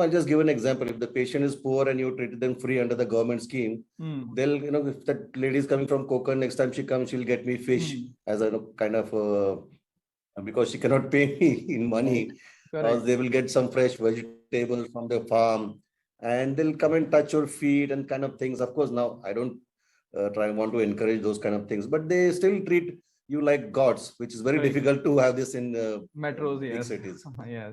I'll just give an example. If the patient is poor and you treated them free under the government scheme, they'll, if that lady is coming from Konkan, next time she comes, she'll get me fish as a kind of, because she cannot pay me in money, or they will get some fresh vegetables from the farm and they'll come and touch your feet and kind of things. Of course, now I don't want to encourage those kind of things, but they still treat you like gods, which is very difficult to have this in metros, big cities. Yes.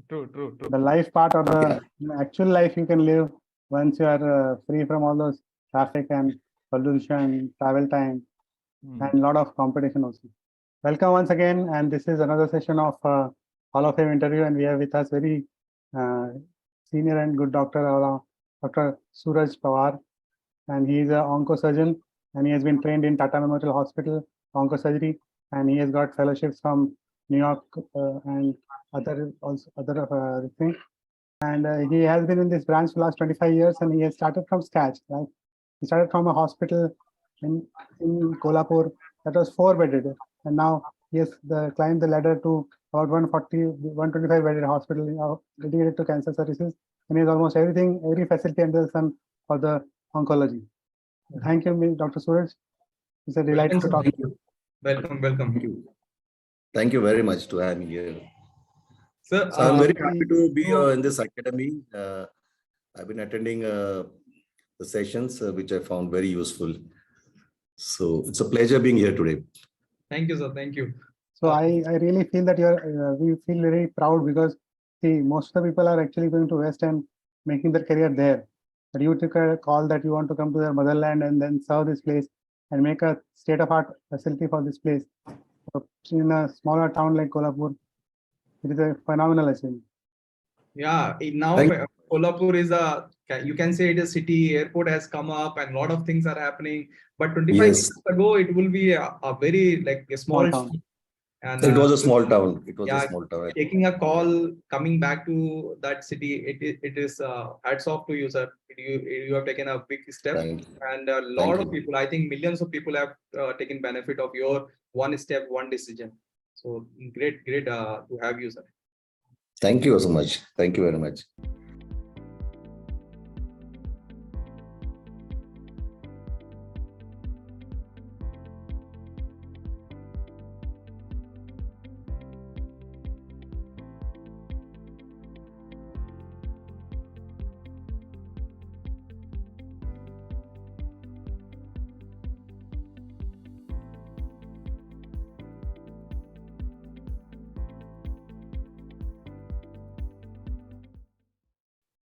True. The life part or the actual life you can live once you are free from all those traffic and pollution, travel time, and a lot of competition also. Welcome once again, and this is another session of Hall of Fame interview, and we have with us very senior and good doctor, Dr. Suraj Pawar, and he is an oncosurgeon, and he has been trained in Tata Memorial Hospital, oncosurgery, and he has got fellowships from New York and other things. And he has been in this branch for the last 25 years, and he has started from scratch. Right? He started from a hospital in Kolhapur that was 4-bedded, and now he has climbed the ladder to about 125-bedded hospital dedicated to cancer services, and he has almost everything, every facility under the sun for the oncology. Thank you, Dr. Suraj. It's a delight to talk to you. Welcome. Thank you very much to have me here. Sir, so I'm very happy to be in this academy. I've been attending the sessions, which I found very useful. So it's a pleasure being here today. Thank you, sir. Thank you. So I really feel that we feel very proud because see, most of the people are actually going to West and making their career there. But you took a call that you want to come to their motherland and then serve this place and make a state-of-art facility for this place. So in a smaller town like Kolhapur, it is a phenomenal achievement. Yeah, now Kolhapur is you can say it is city, airport has come up and a lot of things are happening. But 25 years ago, it will be a very a small town. And it was a small town. It was a small town. Taking a call, coming back to that city, it is hats off to you, sir. You have taken a big step, and a lot of people, I think millions of people have taken benefit of your one step, one decision. So great to have you, sir. Thank you so much. Thank you very much.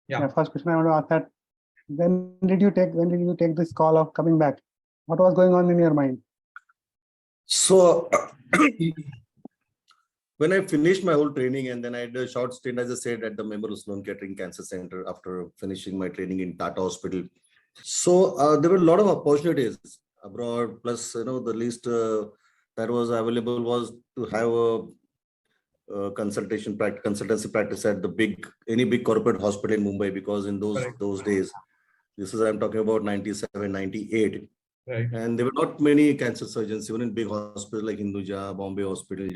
Yeah. First question I want to ask that when did you take this call of coming back? What was going on in your mind? So when I finished my whole training and then I had a short stint, as I said, at the Memorial Cancer Center after finishing my training in Tata Hospital. So there were a lot of opportunities abroad. Plus, the least that was available was to have a consultancy practice at any big corporate hospital in Mumbai, because in those days, I'm talking about 97, 98. Right. And there were not many cancer surgeons, even in big hospitals like Hinduja, Bombay Hospital,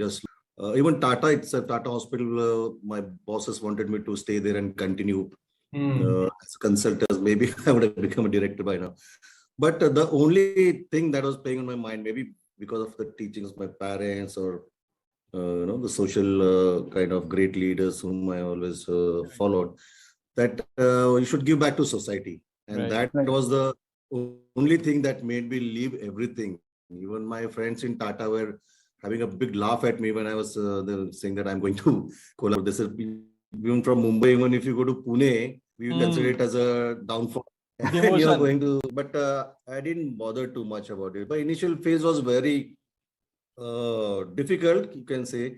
even Tata itself, Tata Hospital, my bosses wanted me to stay there and continue as a consultant. Maybe I would have become a director by now. But the only thing that was playing on my mind, maybe because of the teachings of my parents or the social kind of great leaders whom I always followed, that you should give back to society. And that was the only thing that made me leave everything. Even my friends in Tata were having a big laugh at me when I was saying that I'm going to Kolhapur. This is even from Mumbai. Even if you go to Pune, we consider it as a downfall. You're going to, but I didn't bother too much about it. But initial phase was very difficult, you can say,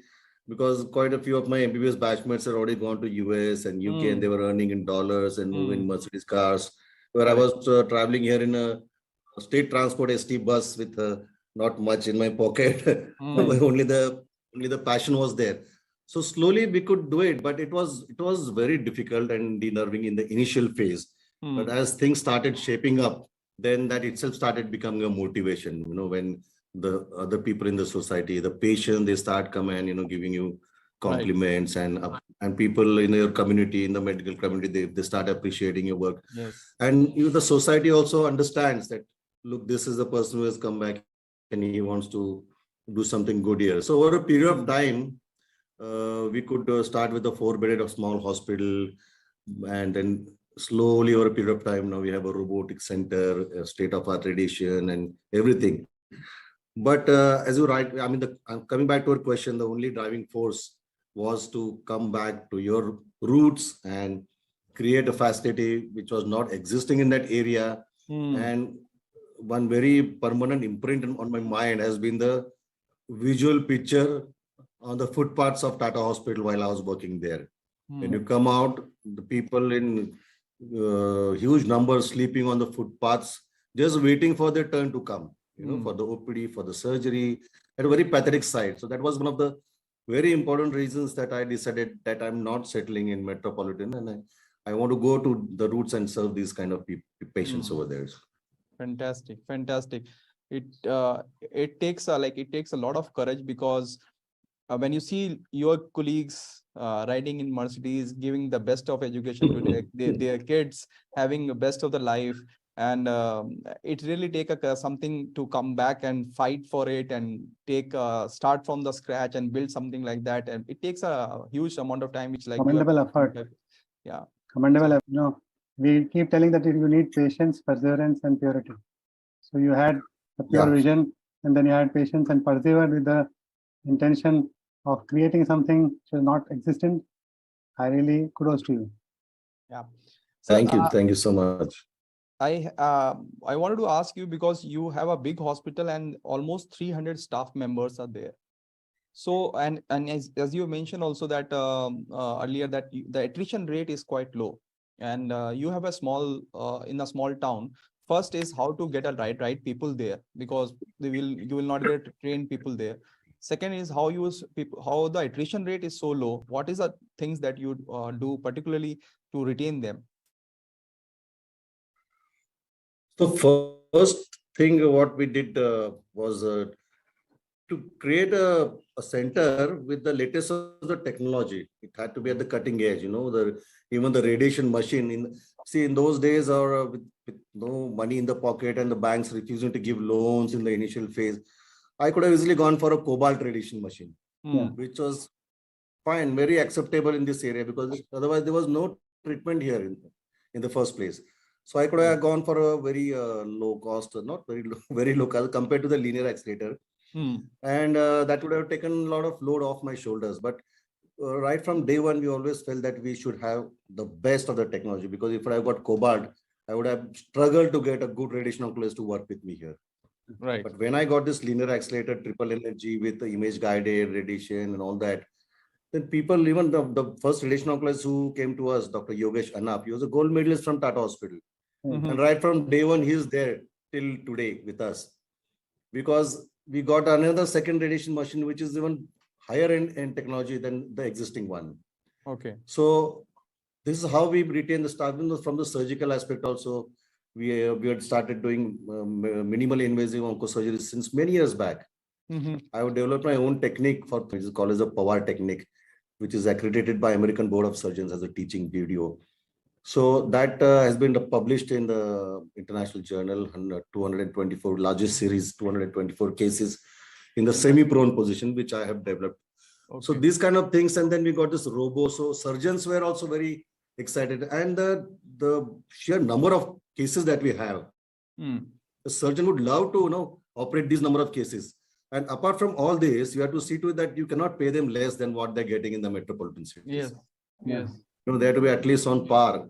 because quite a few of my MBBS batchmates had already gone to US and UK and they were earning in dollars and moving Mercedes cars, where I was traveling here in a state transport ST bus with not much in my pocket. Only the passion was there. So slowly we could do it, but it was very difficult and de-nerving in the initial phase. But as things started shaping up, then that itself started becoming a motivation. When the other people in the society, the patient, they start coming and giving you compliments, and people in your community, in the medical community, they start appreciating your work. Yes. And the society also understands that, look, this is the person who has come back and he wants to do something good here. So over a period of time, we could start with a 4-bedded small hospital, and then slowly over a period of time, now we have a robotic center, a state-of-art radiation and everything. But as you write, I mean, coming back to your question, the only driving force was to come back to your roots and create a facility which was not existing in that area. And one very permanent imprint on my mind has been the visual picture on the footpaths of Tata Hospital while I was working there. When you come out, the people in huge numbers sleeping on the footpaths, just waiting for their turn to come, for the OPD, for the surgery, at a very pathetic sight. So that was one of the very important reasons that I decided that I'm not settling in metropolitan, and I want to go to the roots and serve these kind of patients over there. Fantastic. It takes a lot of courage, because when you see your colleagues riding in Mercedes, giving the best of education to their kids, having the best of the life, and it really takes something to come back and fight for it and start from the scratch and build something like that. And it takes a huge amount of time, which commendable effort. Yeah, commendable effort. We keep telling that you need patience, perseverance, and purity. So you had the pure vision, and then you had patience and persevered with the intention of creating something which is not existent. I really kudos to you. Yeah. So, Thank you so much. I wanted to ask you, because you have a big hospital and almost 300 staff members are there. So, and as you mentioned also that earlier, that the attrition rate is quite low, and you have a in a small town. First is how to get a right people there, because you will not get trained people there. Second is how the attrition rate is so low. What is the things that you do particularly to retain them? So first thing what we did was to create a center with the latest of the technology. It had to be at the cutting edge, even the radiation machine. In those days, or with no money in the pocket and the banks refusing to give loans in the initial phase, I could have easily gone for a cobalt radiation machine, which was fine, very acceptable in this area, because otherwise there was no treatment here in the first place. So I could have gone for a very low cost, not very low, very local compared to the linear accelerator. And that would have taken a lot of load off my shoulders. But right from day one, we always felt that we should have the best of the technology, because if I got cobalt, I would have struggled to get a good radiation oncologist to work with me here. Right. But when I got this linear accelerator, triple energy with the image guided radiation and all that, then people, even the first radiation oncologist who came to us, Dr. Yogesh Anap, he was a gold medalist from Tata Hospital. And right from day one, he's there till today with us, because we got another second radiation machine, which is even higher in technology than the existing one. Okay. So this is how we retain the staff. From the surgical aspect also, we had started doing minimally invasive oncosurgery since many years back. I have developed my own technique which is called as a Pawar technique, which is accredited by American Board of Surgeons as a teaching video. So that has been published in the international journal, 224 largest series, 224 cases in the semi-prone position, which I have developed. Okay. So these kind of things, and then we got this robo. So surgeons were also very excited, and the sheer number of cases that we have, the surgeon would love to operate these number of cases. And apart from all this, you have to see to it that you cannot pay them less than what they're getting in the metropolitan cities. Yes. They have to be at least on par.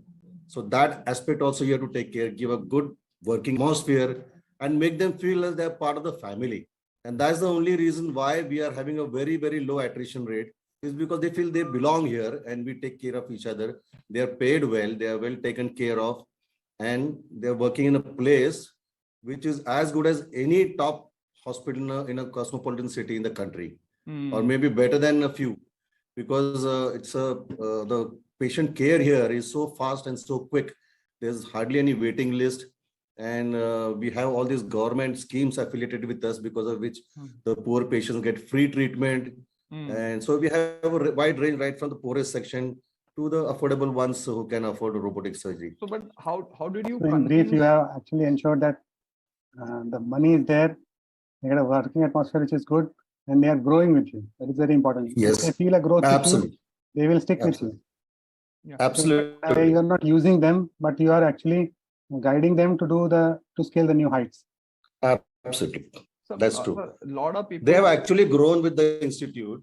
So that aspect also you have to take care, give a good working atmosphere, and make them feel as they're part of the family. And that's the only reason why we are having a very, very low attrition rate, is because they feel they belong here and we take care of each other. They are paid well, they are well taken care of, and they're working in a place which is as good as any top hospital in a cosmopolitan city in the country, or maybe better than a few, because the patient care here is so fast and so quick. There's hardly any waiting list, and we have all these government schemes affiliated with us, because of which the poor patients get free treatment, And so we have a wide range, right from the poorest section to the affordable ones who can afford robotic surgery. So, but how did you So in brief, convince? you have actually ensured that the money is there, they get a working atmosphere which is good, and they are growing with you. That is very important. Yes. If they feel a growth with you, Absolutely. they will stick with Absolutely. you. Yeah. Absolutely. You are not using them, but you are actually guiding them to scale the new heights. Absolutely. So, That's true. a lot of people. They have actually grown with the institute,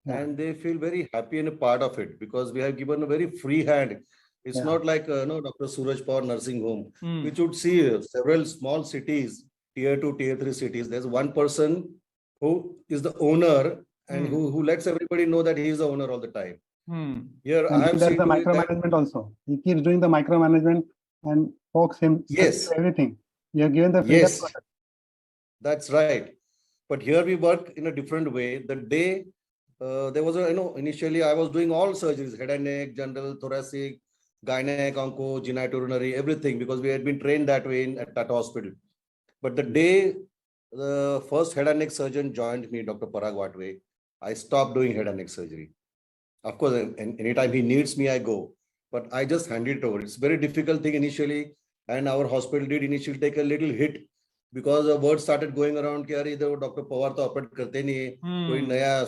Yeah. and they feel very happy and a part of it because we have given a very free hand. It's Yeah. not like Dr. Suraj Pawar Nursing Home, Hmm. which would see several small cities, tier 2, tier 3 cities. There's one person who is the owner and who lets everybody know that he is the owner all the time. Here, And I he have does seen the doing that. micromanagement also. He keeps doing the micromanagement and folks him Yes. everything. You have given the freedom. Yes, that's right. But here we work in a different way. The day there was initially I was doing all surgeries, head and neck, general, thoracic, gynec, onco, genitourinary, everything, because we had been trained that way at Tata Hospital. But the day the first head and neck surgeon joined me, Dr. Parag Watwe, I stopped doing head and neck surgery. Of course, anytime he needs me, I go. But I just hand it over. It's a very difficult thing initially. And our hospital did initially take a little hit because the word started going around कि Dr. Pawar तो operate करते नहीं, कोई नया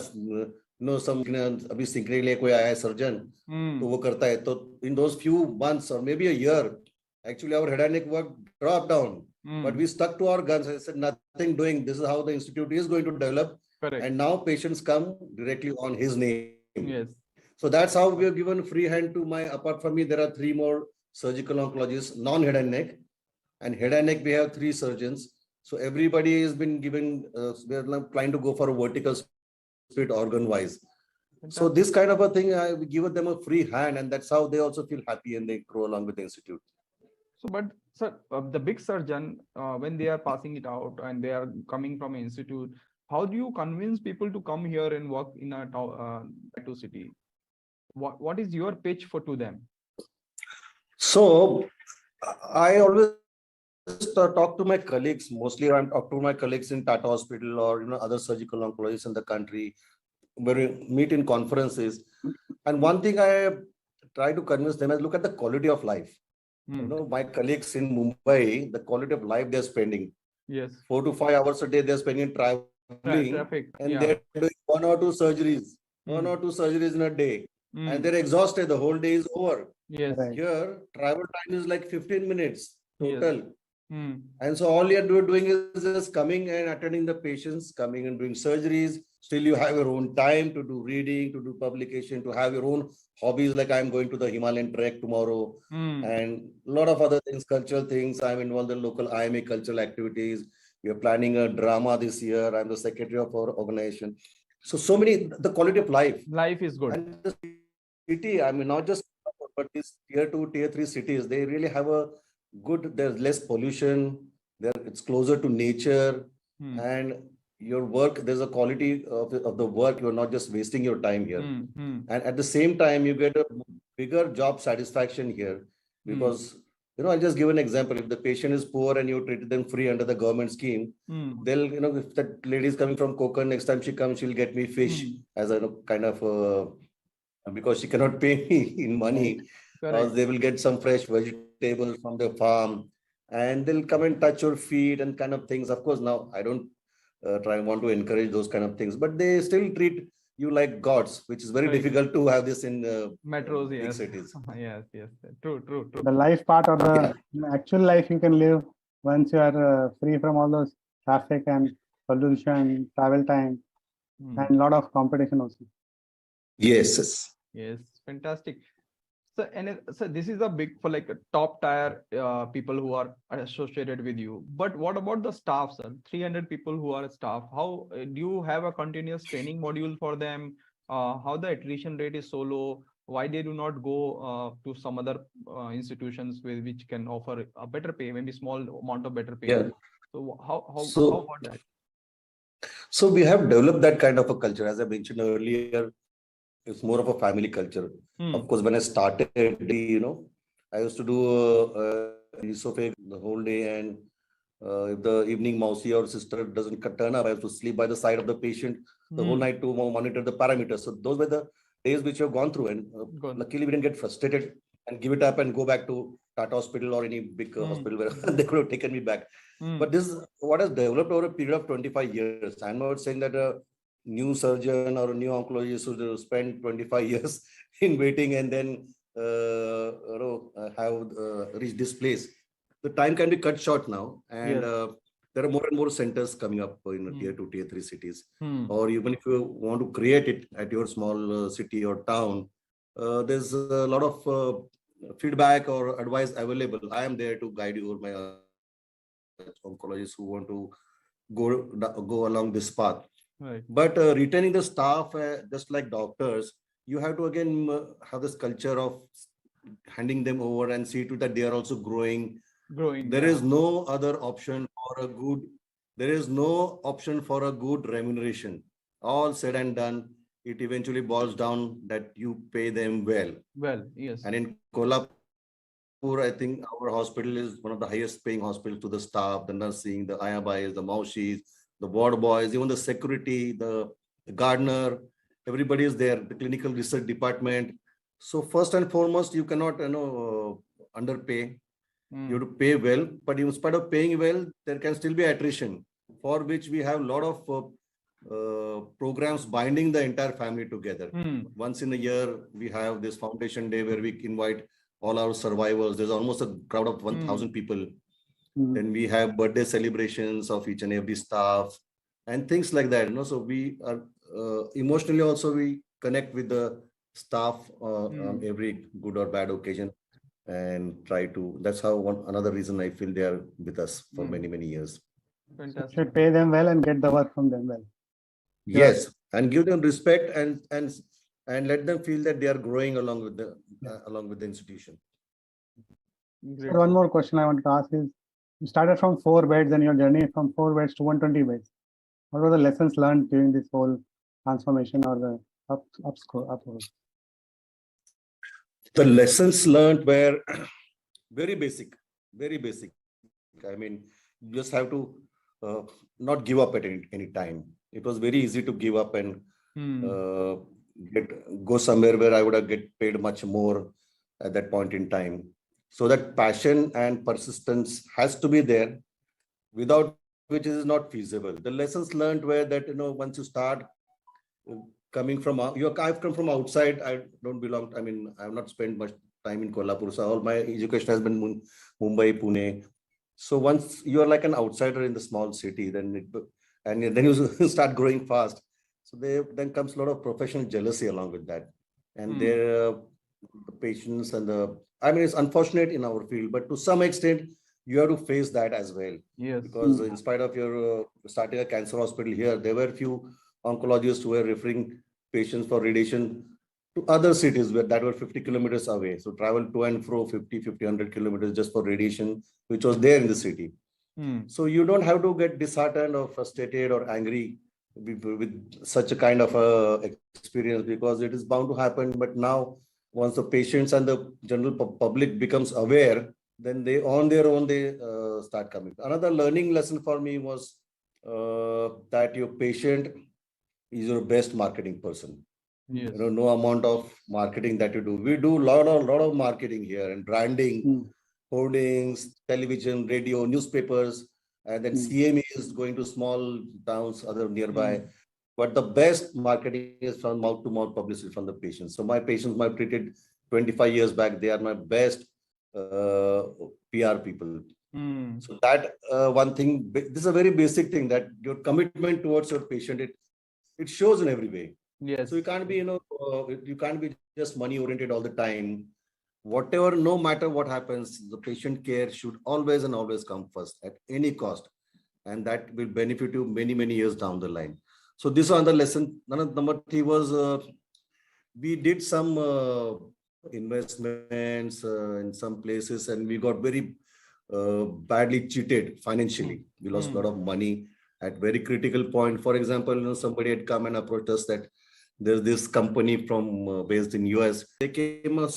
some अभी सीखने के लिए कोई आया है surgeon, तो वो करता है. So in those few months or maybe a year, actually our head and neck work dropped down. But we stuck to our guns. I said nothing doing. This is how the institute is going to develop. Correct. And now patients come directly on his name. Yes. So that's how we have given free hand to apart from me, there are 3 more surgical oncologists, non-head and neck. And head and neck, we have 3 surgeons. So everybody has been given, we are trying to go for a vertical split organ-wise. So this kind of a thing, we give them a free hand, and that's how they also feel happy and they grow along with the institute. So, but sir, the big surgeon, when they are passing it out and they are coming from an institute, how do you convince people to come here and work in a tattoo city? What is your pitch to them? So I always talk to my colleagues. Mostly I talk to my colleagues in Tata Hospital or other surgical oncologists in the country, where we meet in conferences. And one thing I try to convince them is look at the quality of life. My colleagues in Mumbai, the quality of life they're spending. Yes. 4 to 5 hours a day they're spending traveling, traffic, and yeah. they're doing 1 or 2 surgeries, 1 or 2 surgeries in a day, and they're exhausted. The whole day is over. Yes. Right. Here, travel time is like 15 minutes total. Yes. And so all you're doing is just coming and attending the patients, coming and doing surgeries. Still, you have your own time to do reading, to do publication, to have your own hobbies. Like I'm going to the Himalayan trek tomorrow, and a lot of other things, cultural things. I'm involved in local IMA cultural activities. We are planning a drama this year. I'm the secretary of our organization. So many, the quality of life. Life is good. And the city, I mean, not just, but these tier 2, tier 3 cities, they really have a good, there's less pollution, it's closer to nature, and your work, there's a quality of the work. You're not just wasting your time here. And at the same time, you get a bigger job satisfaction here because, I'll just give an example. If the patient is poor and you treat them free under the government scheme, they'll, if that lady is coming from Konkan, next time she comes, she'll get me fish as a kind of, because she cannot pay me in money. They will get some fresh vegetables from the farm, and they'll come and touch your feet and kind of things. Of course, now I don't want to encourage those kind of things, but they still treat you like gods, which is very difficult to have this in metros, big yes. cities. Yes. True. The life part or the actual life you can live once you are free from all those traffic and pollution, travel time, and a lot of competition also. Yes. Yes, fantastic. So this is a big for like a top tier people who are associated with you. But what about the staff, sir? 300 people who are staff. How do you have a continuous training module for them? How the attrition rate is so low? Why they do not go to some other institutions which can offer a better pay, maybe small amount of better pay? Yeah. So how about that? So we have developed that kind of a culture. As I mentioned earlier, it's more of a family culture. Of course, when I started, I used to do esophagus the whole day, and If the evening mousy or sister doesn't turn up, I have to sleep by the side of the patient the whole night to monitor the parameters. So those were the days which we have gone through, and luckily we didn't get frustrated and give it up and go back to Tata Hospital or any big hospital where they could have taken me back. But this is what has developed over a period of 25 years. I'm not saying that a new surgeon or a new oncologist should spend 25 years in waiting and then have reached this place. The time can be cut short now, and there are more and more centers coming up in tier 2, tier 3 cities. Or even if you want to create it at your small city or town, there's a lot of feedback or advice available. I am there to guide you or my oncologists who want to go along this path. Right. But retaining the staff, just like doctors, you have to again have this culture of handing them over and see to that they are also growing. There is no other option for a good. There is no option for a good remuneration. All said and done, it eventually boils down that you pay them well. Well, yes. And in Kolhapur, I think our hospital is one of the highest paying hospitals to the staff, the nursing, the ayabais, the maushis, the ward boys, even the security, the gardener, everybody is there, the clinical research department. So first and foremost, you cannot, underpay. You have to pay well, but in spite of paying well, there can still be attrition, for which we have a lot of programs binding the entire family together. Once in a year, we have this foundation day where we invite all our survivors. There's almost a crowd of 1,000 people. Then we have birthday celebrations of each and every staff and things like that. So we are emotionally also we connect with the staff on every good or bad occasion. And try to, that's how another reason I feel they are with us for many, many years. Fantastic. Should pay them well and get the work from them well. Yes, and give them respect and let them feel that they are growing along with the institution. Great. One more question I want to ask is, you started from 4 beds and your journey from 4 beds to 120 beds. What were the lessons learned during this whole transformation or the upgrowth? The lessons learned were very basic, very basic. I mean, you just have to not give up at any time. It was very easy to give up and go somewhere where I would have get paid much more at that point in time. So that passion and persistence has to be there, without which it is not feasible. The lessons learned were that, once you start coming from, I've come from outside. I don't belong. I mean, I have not spent much time in Kolhapur. So all my education has been Mumbai, Pune. So once you are like an outsider in the small city, then you start growing fast. So then comes a lot of professional jealousy along with that. And the patients and it's unfortunate in our field, but to some extent, you have to face that as well. Yes. Because in spite of your starting a cancer hospital here, there were few oncologists who were referring patients for radiation to other cities that were 50 kilometers away. So travel to and fro 100 kilometers just for radiation, which was there in the city. So you don't have to get disheartened or frustrated or angry with such a kind of experience, because it is bound to happen. But now, once the patients and the general public becomes aware, then they on their own, they start coming. Another learning lesson for me was that your patient is your best marketing person. Yes. No amount of marketing that you do. We do a lot of marketing here and branding, hoardings, television, radio, newspapers, and then CME is going to small towns, other nearby. But the best marketing is from mouth-to-mouth publicity from the patients. So my patients I treated 25 years back, they are my best PR people. So that one thing, this is a very basic thing, that your commitment towards your patient, it shows in every way. Yes. So you can't be, you can't be just money oriented all the time. Whatever, no matter what happens, the patient care should always and always come first at any cost. And that will benefit you many, many years down the line. So this is another lesson. Number 3 was we did some investments in some places, and we got very badly cheated financially. We lost a lot of money at very critical point. For example, somebody had come and approached us that there's this company from based in US. They came up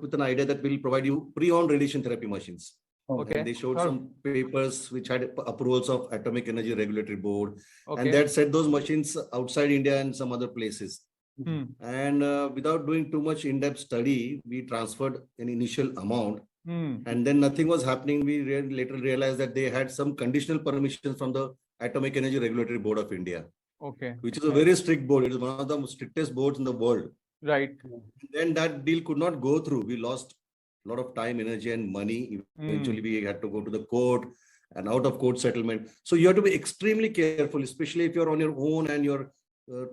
with an idea that will provide you pre-on radiation therapy machines. Okay. And they showed Sure. some papers which had approvals of Atomic Energy Regulatory Board. Okay. And they had set those machines outside India and some other places. Hmm. And without doing too much in-depth study, we transferred an initial amount. Hmm. And then nothing was happening. We later realized that they had some conditional permissions from the Atomic Energy Regulatory Board of India, Okay. which is a very strict board. It is one of the strictest boards in the world. Right. Then that deal could not go through. We lost a lot of time, energy, and money. Eventually, we had to go to the court and out of court settlement. So you have to be extremely careful, especially if you're on your own and you're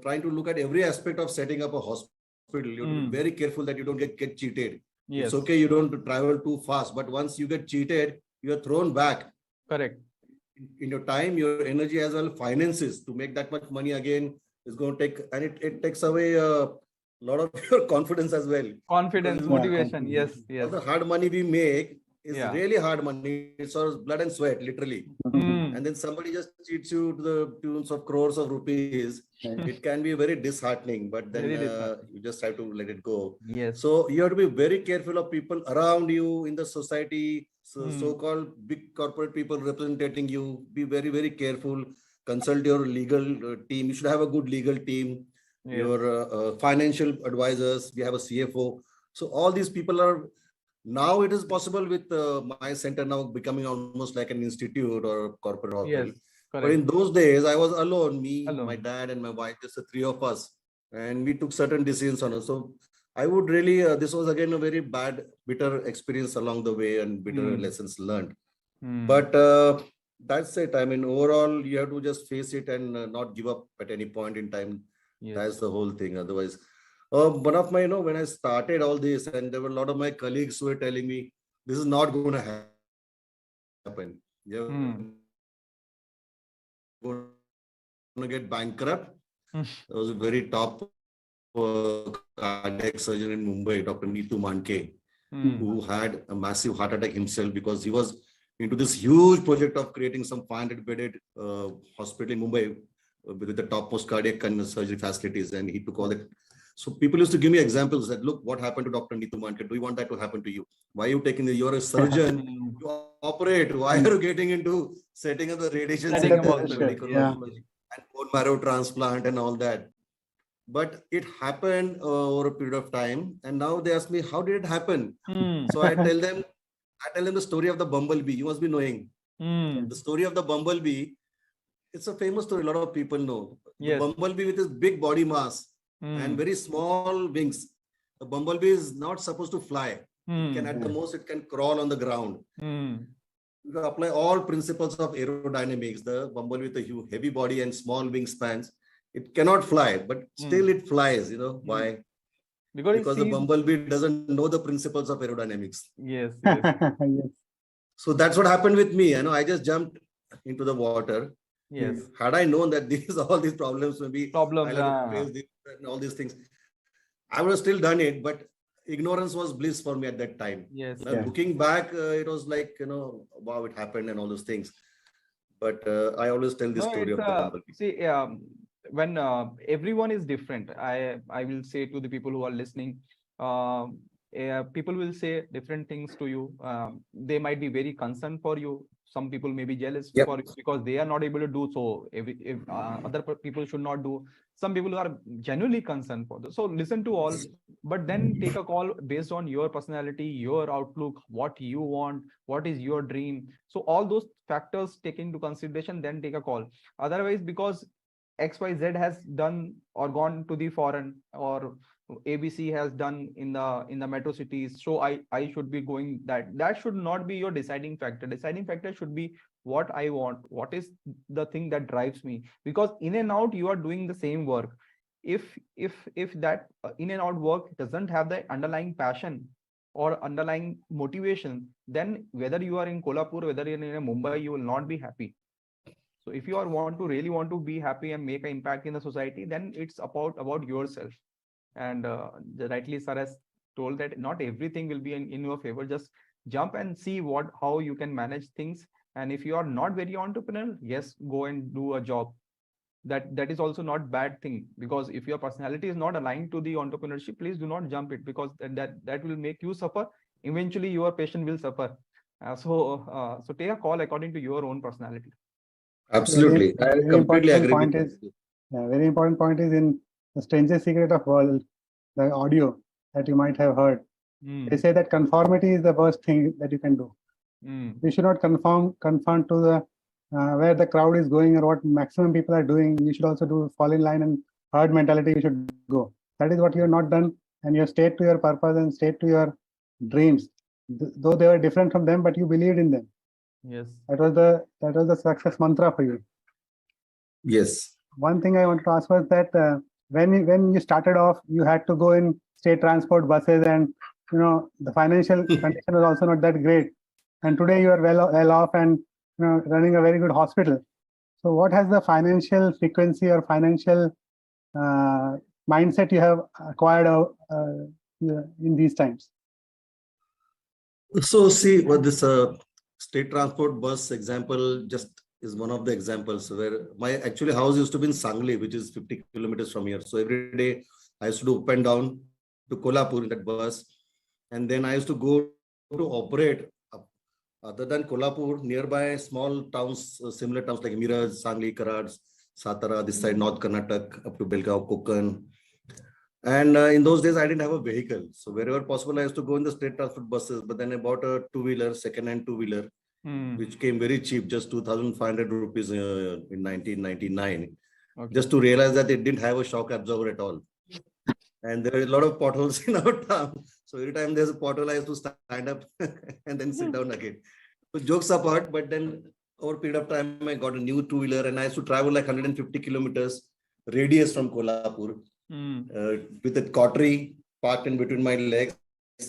trying to look at every aspect of setting up a hospital. You have to be very careful that you don't get cheated. Yes. It's okay, you don't travel too fast, but once you get cheated, you are thrown back. Correct. In your time, your energy, as well finances to make that much money again is going to take, and it takes away a lot of your confidence as well. Confidence, Because motivation. Yes. all Yes. the hard money we make is Yeah. really hard money. It's our blood and sweat, literally. Hmm. And then somebody just cheats you to the tunes of crores of rupees. It can be very disheartening, but then Very disheartening. you just have to let it go. Yes. So you have to be very careful of people around you in the society, so-called big corporate people representing you. Be very, very careful. Consult your legal team. You should have a good legal team. Yes. Your financial advisors. We have a CFO. So all these people are, now it is possible with my center now becoming almost like an institute or a corporate hospital. Yes. But Correct. in those days, I was alone, Alone. my dad and my wife, just the three of us. And we took certain decisions on us. So I would really, this was again a very bad, bitter experience along the way and bitter lessons learned. But that's it. I mean, overall, you have to just face it and not give up at any point in time. Yes. That's the whole thing. Otherwise, one of my, when I started all this, and there were a lot of my colleagues who were telling me, this is not going to happen. You're going to get bankrupt. There was a very top cardiac surgeon in Mumbai, Dr. Neet, who had a massive heart attack himself because he was into this huge project of creating some 500-bedded hospital in Mumbai with the topmost cardiac surgery facilities, and he took all that. So people used to give me examples that, look, what happened to Dr. Neetu Manke? Do you want that to happen to you? Why are you taking the, you're a surgeon, you operate. Why are you getting into setting up the radiation center and bone marrow transplant and all that? But it happened over a period of time. And now they ask me, how did it happen? So I tell them the story of the bumblebee. You must be knowing. The story of the bumblebee. It's a famous story. A lot of people know. Yes. The bumblebee with his big body mass and very small wings. The bumblebee is not supposed to fly. It can, at the most, it can crawl on the ground. You can apply all principles of aerodynamics. The bumblebee with a heavy body and small wingspans, it cannot fly, but still it flies. You know why? Because the bumblebee doesn't know the principles of aerodynamics. Yes. Yes. So that's what happened with me. You know, I just jumped into the water. Yes. Had I known that all these problems will be I'll have to face this and all these things, I would have still done it. But ignorance was bliss for me at that time. Yes. Looking back, it was like, wow, it happened and all those things. But I always tell this story of the bumblebee. See, when everyone is different, I will say to the people who are listening, people will say different things to you. They might be very concerned for you. Some people may be jealous for you because they are not able to do so. If other people should not do. Some people are genuinely concerned for this. So listen to all, but then take a call based on your personality, your outlook, what you want, what is your dream. So all those factors take into consideration, then take a call. Otherwise, because XYZ has done or gone to the foreign, or ABC has done in the metro cities, so I should be going that should not be your deciding factor. Deciding factor should be what I want, what is the thing that drives me, because in and out you are doing the same work. If that in and out work doesn't have the underlying passion or underlying motivation, then whether you are in Kolhapur, whether you're in Mumbai, you will not be happy. So if you really want to be happy and make an impact in the society, then it's about yourself. And rightly Sir has told that not everything will be in your favor. Just jump and see how you can manage things. And if you are not very entrepreneurial, yes, go and do a job. That is also not bad thing, because if your personality is not aligned to the entrepreneurship, please do not jump it, because that will make you suffer. Eventually your patient will suffer. So take a call according to your own personality. Absolutely. I Very completely important agree point with is, you. very important point is in The Strangest Secret of World, the audio that you might have heard. They say that conformity is the worst thing that you can do. You should not conform to the where the crowd is going or what maximum people are doing. You should also fall in line, and herd mentality you should go. That is what you have not done, and you have stayed to your purpose and stayed to your dreams. Though they were different from them, but you believed in them. Yes. That was the success mantra for you. Yes. One thing I want to ask was that when you started off, you had to go in state transport buses, and the financial condition was also not that great. And today you are well off and running a very good hospital. So what has the financial frequency or financial mindset you have acquired in these times? So see what this state transport bus example just is one of the examples where my actually house used to be in Sangli, which is 50 kilometers from here. So every day I used to do up and down to Kolhapur in that bus. And then I used to go to operate other than Kolhapur, nearby small towns, similar towns like Miraj, Sangli, Karad, Satara, this side, North Karnataka, up to Belgaum, Konkan. And in those days, I didn't have a vehicle. So wherever possible, I used to go in the state transport buses. But then I bought a two-wheeler, second-hand two-wheeler, which came very cheap, just 2,500 rupees in 1999. Okay. Just to realize that it didn't have a shock absorber at all. And there are a lot of potholes in our town. So every time there's a pothole, I used to stand up and then sit down again. So jokes apart, but then over a period of time, I got a new two-wheeler and I used to travel like 150 kilometers radius from Kolhapur with a cautery parked in between my legs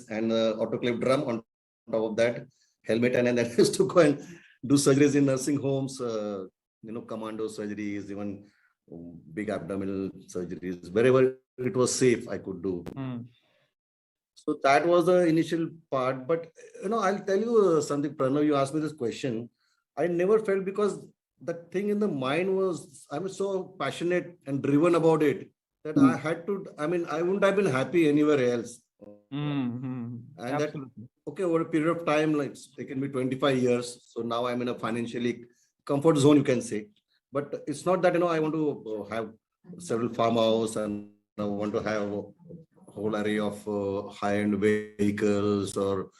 and autoclave drum on top of that, helmet. And then I used to go and do surgeries in nursing homes, commando surgeries, even big abdominal surgeries, wherever it was safe, I could do. So that was the initial part. But, I'll tell you something, Pranav, you asked me this question. I never felt, because the thing in the mind was, I was so passionate and driven about it that I had to, I wouldn't have been happy anywhere else. And absolutely. That, okay, over a period of time, like it's taken me 25 years. So now I'm in a financially comfort zone, you can say. But it's not that, I want to have several farmhouse and I want to have a whole array of high-end vehicles, or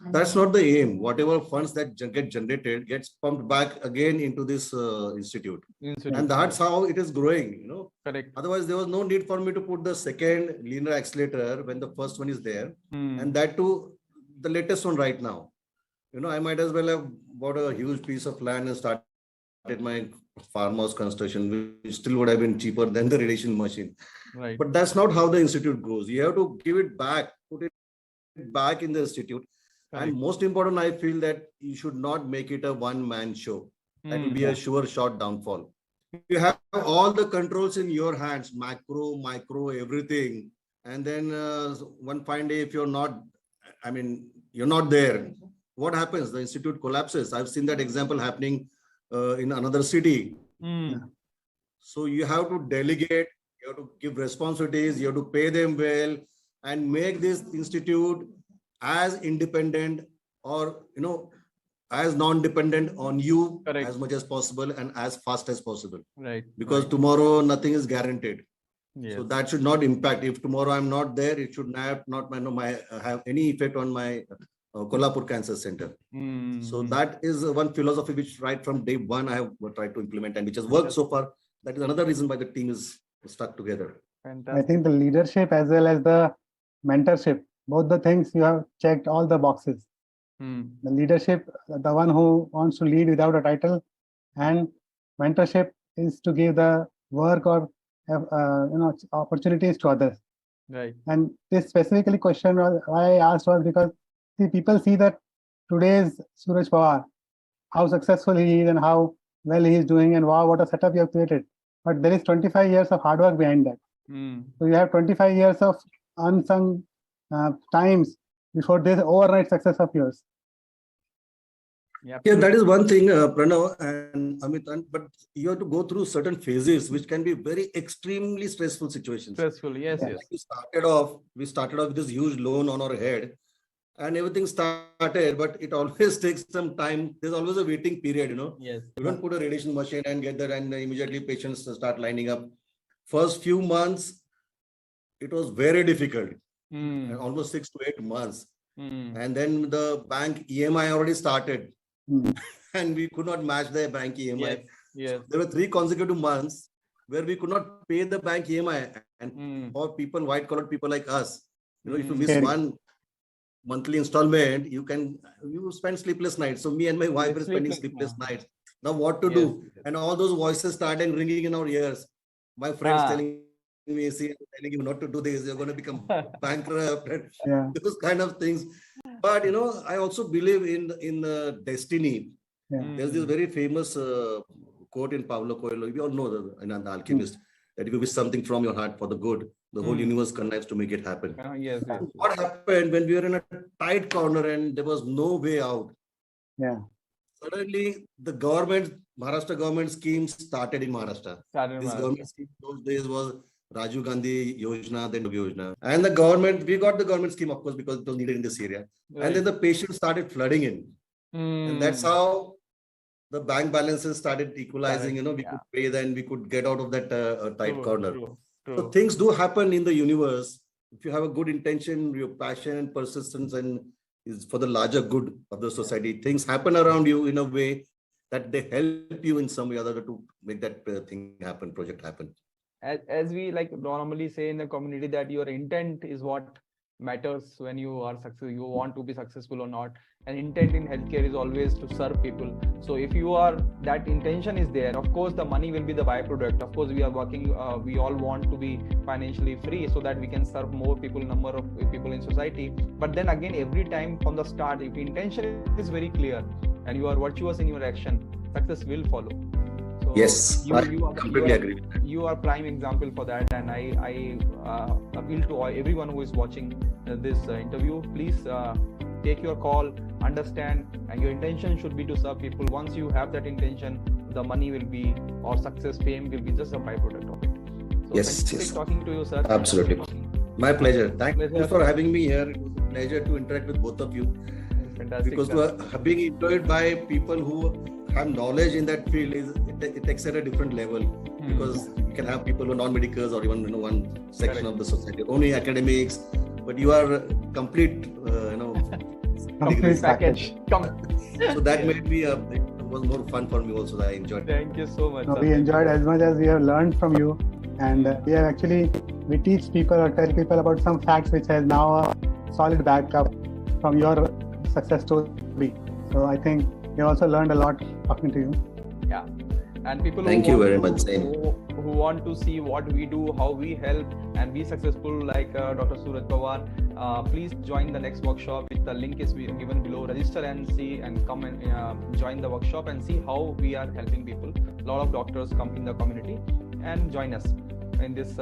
that's not the aim. Whatever funds that get generated gets pumped back again into this institute. And that's how it is growing, Correct. Otherwise, there was no need for me to put the second linear accelerator when the first one is there. And that too, the latest one right now. I might as well have bought a huge piece of land and started my farmhouse construction, which still would have been cheaper than the radiation machine. Right. But that's not how the institute goes. You have to give it back, put it back in the institute. Right. And most important, I feel that you should not make it a one-man show. That will be a sure shot downfall. You have all the controls in your hands, macro, micro, everything. And then one fine day, if you're not, you're not there, what happens? The institute collapses. I've seen that example happening in another city. So you have to delegate, you have to give responsibilities, you have to pay them well, and make this institute as independent or, as non-dependent on you. Correct. As much as possible and as fast as possible. Right. Because tomorrow nothing is guaranteed. Yes. So that should not impact. If tomorrow I'm not there, it should not have any effect on my Kohlapur Cancer Center. So that is one philosophy which right from day one I have tried to implement and which has worked so far. That is another reason why the team is stuck together. Fantastic. I think the leadership as well as the mentorship, both the things you have checked all the boxes. The leadership, the one who wants to lead without a title, and mentorship is to give the work or opportunities to others. Right. And this specifically question why I asked was because people see that today's Suraj Pawar, how successful he is and how well he is doing, and wow, what a setup you have created. But there is 25 years of hard work behind that. So you have 25 years of unsung times before this overnight success of yours. Yeah, that is one thing, Pranav and Amit, but you have to go through certain phases which can be very extremely stressful situations. Stressful, yes, yes. We started off with this huge loan on our head. and everything started, but it always takes some time. There's always a waiting period, Yes. You don't put a radiation machine and get that, and immediately patients start lining up. First few months, it was very difficult, almost 6 to 8 months. And then the bank EMI already started, and we could not match the bank EMI. Yes. There were 3 consecutive months where we could not pay the bank EMI, and for people, white collar people like us, if you miss one monthly installment, you spend sleepless nights. So me and my wife were spending sleepless nights. Now what to do? And all those voices started ringing in our ears. My friends telling me, see, I'm telling you not to do this. You're going to become bankrupt. Those kind of things. But I also believe in destiny. There's this very famous quote in Paulo Coelho. We all know the Alchemist, that if you wish something from your heart for the good, the whole universe connives to make it happen. Yes. What happened when we were in a tight corner and there was no way out? Suddenly, the Maharashtra government scheme started in Maharashtra. This government scheme those days was Rajiv Gandhi Yojana, then Yojana. And we got the government scheme, of course, because it was needed in this area. Right. And then the patients started flooding in. And that's how the bank balances started equalizing. We could pay, then we could get out of that tight corner. True. So things do happen in the universe. If you have a good intention, your passion and persistence, and is for the larger good of the society, things happen around you in a way that they help you in some way or other to make that project happen. As we normally say in the community, that your intent is what matters when you are successful. You want to be successful or not. And intent in healthcare is always to serve people. So if that intention is there, of course the money will be the byproduct. Of course we are working, we all want to be financially free so that we can serve more people, number of people in society. But then again, every time from the start, if intention is very clear and you are virtuous in your action, success will follow. So yes, I completely agree with that. You are prime example for that, and I appeal to everyone who is watching this interview, please take your call, understand, and your intention should be to serve people. Once you have that intention, the money will be, or success, fame will be just a byproduct of it. So yes. Talking to you, sir. Absolutely. My pleasure. Thank you for having me here. It was a pleasure to interact with both of you. Fantastic. Because being employed by people who have knowledge in that field it takes at a different level. Because you can have people who are non-medicals or even one section of the society, only academics, but you are complete, complete package. So that made me it was more fun for me also. I enjoyed. Thank you so much. We enjoyed as much as we have learned from you, and we teach people or tell people about some facts which has now a solid backup from your success story. So I think we also learned a lot talking to you. Yeah. And people who want to see what we do, how we help and be successful like Dr. Suraj Pawar, please join the next workshop. The link is given below. Register and see and come and join the workshop and see how we are helping people. A lot of doctors come in the community and join us in this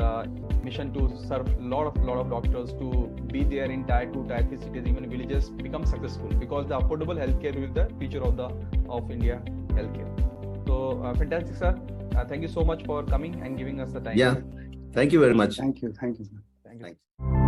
mission to serve a lot of doctors to be there in tier 2, tier 3 cities, even villages, become successful, because the affordable healthcare will be the future of India healthcare. So fantastic, sir. Thank you so much for coming and giving us the time. Yeah. Thank you very much. Thank you, sir. Thank you. Thanks.